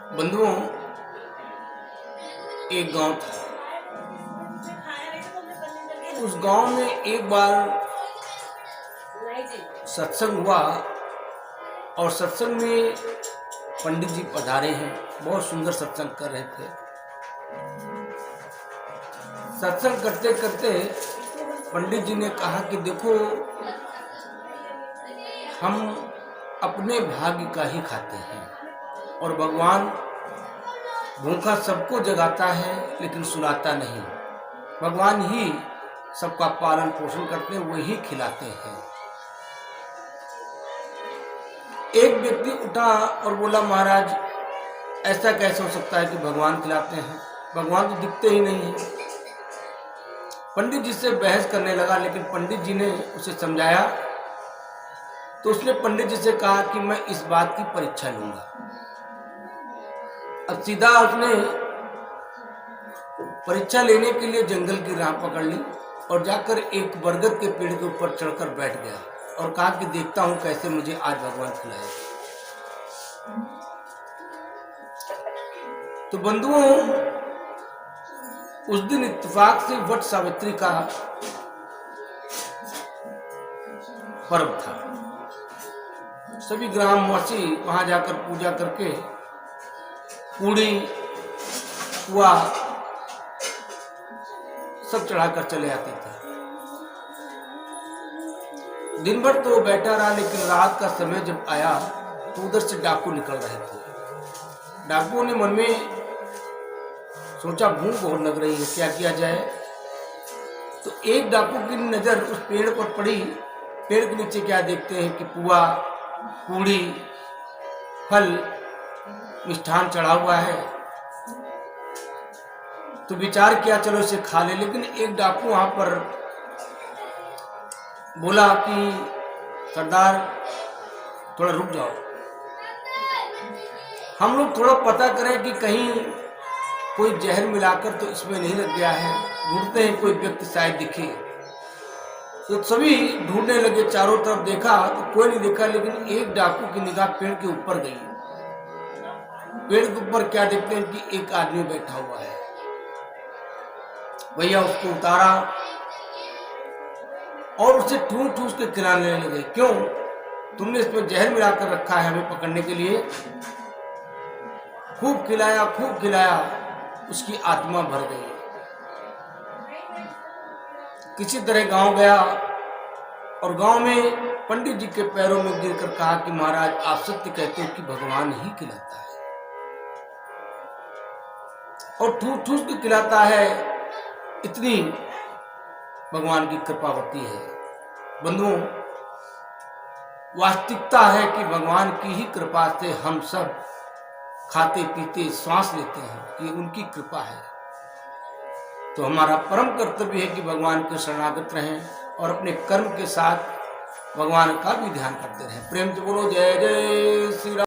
बंधुओं, एक गांव था। उस गांव में एक बार सत्संग हुआ और सत्संग में पंडित जी पधारे हैं। बहुत सुंदर सत्संग कर रहे थे। सत्संग करते करते पंडित जी ने कहा कि देखो, हम अपने भाग्य का ही खाते हैं और भगवान भूखा सबको जगाता है लेकिन सुलाता नहीं। भगवान ही सबका पालन पोषण करते हैं, वही खिलाते हैं। एक व्यक्ति उठा और बोला, महाराज ऐसा कैसे हो सकता है कि भगवान खिलाते हैं? भगवान तो दिखते ही नहीं है। पंडित जी से बहस करने लगा, लेकिन पंडित जी ने उसे समझाया तो उसने पंडित जी से कहा कि मैं इस बात की परीक्षा लूंगा। अब सीधा उसने परीक्षा लेने के लिए जंगल की राह पकड़ ली और जाकर एक बरगद के पेड़ के ऊपर चढ़कर बैठ गया और कहा कि देखता हूं कैसे मुझे आज भगवान खिलाएगा। तो बंधुओं, उस दिन इत्तेफाक से वट सावित्री का पर्व था। सभी ग्रामवासी वहां जाकर पूजा करके पूड़ी पुआ सब चढ़ाकर चले आते थे। दिन भर तो बैठा रहा, लेकिन रात का समय जब आया तो उधर से डाकू निकल रहे थे। डाकुओं ने मन में सोचा, भूख बहुत लग रही है, क्या किया जाए। तो एक डाकू की नजर उस पेड़ पर पड़ी। पेड़ के नीचे क्या देखते हैं कि पुआ पूड़ी फल मिष्ठान चढ़ा हुआ है। तो विचार किया, चलो इसे खा ले। लेकिन एक डाकू वहां पर बोला कि सरदार थोड़ा रुक जाओ, हम लोग थोड़ा पता करें कि कहीं कोई जहर मिलाकर तो इसमें नहीं लग गया है। ढूंढते हैं, कोई व्यक्ति शायद दिखे। तो सभी ढूंढने लगे, चारों तरफ देखा तो कोई नहीं दिखा। लेकिन एक डाकू की निगाह पेड़ के ऊपर गई। पेड़ के ऊपर क्या देखते हैं कि एक आदमी बैठा हुआ है। भैया उसको उतारा और उसे ठूस के खिलाने लगे। क्यों? तुमने इसमें जहर मिलाकर रखा है हमें पकड़ने के लिए। खूब खिलाया, उसकी आत्मा भर गई। किसी तरह गांव गया और गांव में पंडित जी के पैरों में गिरकर कहा कि महाराज, आप सत्य कहते हो कि भगवान ही खिलाता है और ठूस के खिलाता है। इतनी भगवान की कृपा होती है। बंधुओं, वास्तविकता है कि भगवान की ही कृपा से हम सब खाते पीते श्वास लेते हैं, ये उनकी कृपा है। तो हमारा परम कर्तव्य है कि भगवान के शरणागत रहें और अपने कर्म के साथ भगवान का भी ध्यान करते रहें। प्रेम से बोलो जय जय श्री राम।